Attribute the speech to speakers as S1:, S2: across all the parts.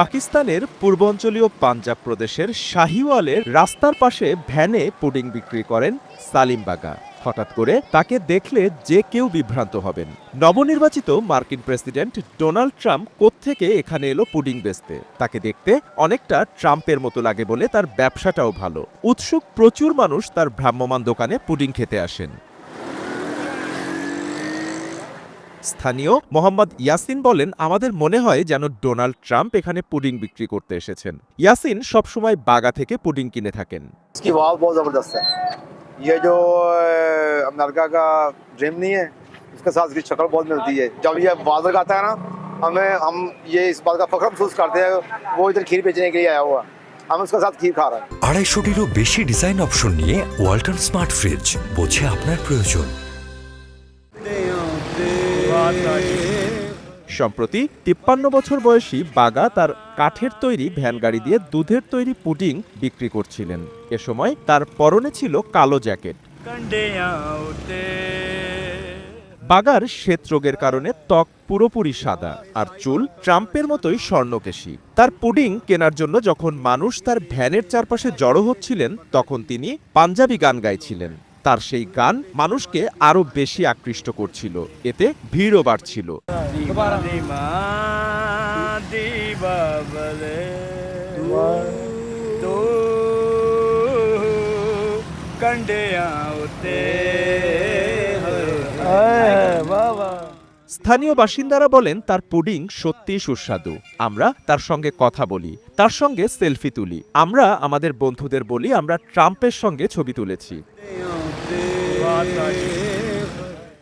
S1: পাকিস্তানের পূর্বাঞ্চলীয় পাঞ্জাব প্রদেশের শাহিওয়ালের রাস্তার পাশে ভ্যানে পুডিং বিক্রি করেন সালিম বাগা। হঠাৎ করে তাকে দেখলে যে কেউ বিভ্রান্ত হবেন। নবনির্বাচিত মার্কিন প্রেসিডেন্ট ডোনাল্ড ট্রাম্প কোত্থেকে এখানে এলো পুডিং বেচতে। তাকে দেখতে অনেকটা ট্রাম্পের মতো লাগে বলে তার ব্যবসাটাও ভালো। উৎসুক প্রচুর মানুষ তার ভ্রাম্যমাণ দোকানে পুডিং খেতে আসেন। স্থানীয় মোহাম্মদ ইয়াসিন বলেন, আমাদের মনে হয় যেন ডোনাল্ড ট্রাম্প এখানে পুডিং বিক্রি করতে এসেছেন। ইয়াসিন সবসময় বাগা থেকে পুডিং কিনে থাকেন।
S2: ये जो अमेरिका का ड्रीम नहीं है, उसके साथ इसकी शक्ल बहुत मिलती है। जब ये बाजार आता है ना, हम ये इस बात का फख्र महसूस करते हैं वो इधर खीर बेचने के लिए आया हुआ, हम उसके साथ खीर खा रहे हैं।
S3: 250টিরও বেশি ডিজাইন অপশন নিয়ে ওয়ালটন স্মার্ট ফ্রিজ, বোঝে আপনার প্রয়োজন।
S1: সম্প্রতি 53 বছর বয়সী বাগা তার কাঠের তৈরি ভ্যান গাড়ি দিয়ে দুধের তৈরি পুডিং বিক্রি করছিলেন। এ সময় তার পরনে ছিল কালো জ্যাকেট। বাগার শ্বেতরোগের কারণে ত্বক পুরোপুরি সাদা আর চুল ট্রাম্পের মতোই স্বর্ণকেশী। তার পুডিং কেনার জন্য যখন মানুষ তার ভ্যানের চারপাশে জড়ো হচ্ছিলেন, তখন তিনি পাঞ্জাবি গান গাইছিলেন। তার সেই গান মানুষকে আরো বেশি আকৃষ্ট করছিল, এতে ভিড়ও বাড়ছিল। স্থানীয় বাসিন্দারা বলেন তার পুডিং সত্যি সুস্বাদু। আমরা তার সঙ্গে কথা বলি, তার সঙ্গে সেলফি তুলি। আমরা আমাদের বন্ধুদের বলি আমরা ট্রাম্পের সঙ্গে ছবি তুলেছি।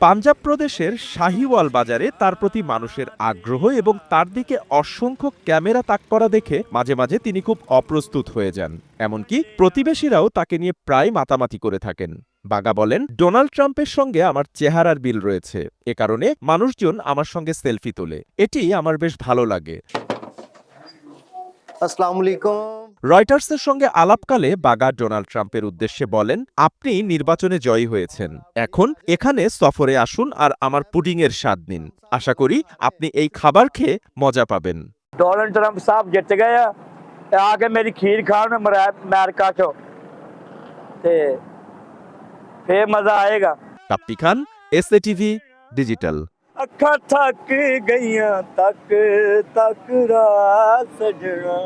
S1: পাঞ্জাব প্রদেশের শাহিওয়াল বাজারে তার প্রতি মানুষের আগ্রহ এবং তার দিকে অসংখ্য ক্যামেরা তাক করা দেখে মাঝে মাঝে তিনি খুব অপ্রস্তুত হয়ে যান। এমনকি প্রতিবেশীরাও তাকে নিয়ে প্রায় মাতামাতি করে থাকেন। বাগা বলেন, ডোনাল্ড ট্রাম্পের সঙ্গে আমার চেহারার বিল রয়েছে, এ কারণে মানুষজন আমার সঙ্গে সেলফি তোলে। এটি আমার বেশ ভালো লাগে।
S2: अस्सलाम वालेकुम।
S1: রয়টার্সের সঙ্গে আলাপকালে বাগা ডোনাল্ড ট্রাম্পের উদ্দেশ্যে বলেন, আপনি নির্বাচনে জয়ী হয়েছেন, এখন এখানে সফরে আসুন আর আমার পুডিংয়ের স্বাদ নিন। আশা করি আপনি এই খাবার খেয়ে মজা পাবেন।
S4: डोनाल्ड ट्रंप साहब जित गए आके मेरी खीर खान अमेरिका चो ते फिर मजा आएगा।
S1: কাপ্পি খান, এসএটিভি ডিজিটাল।
S4: अखा थक गईयां तक तक रात सजना।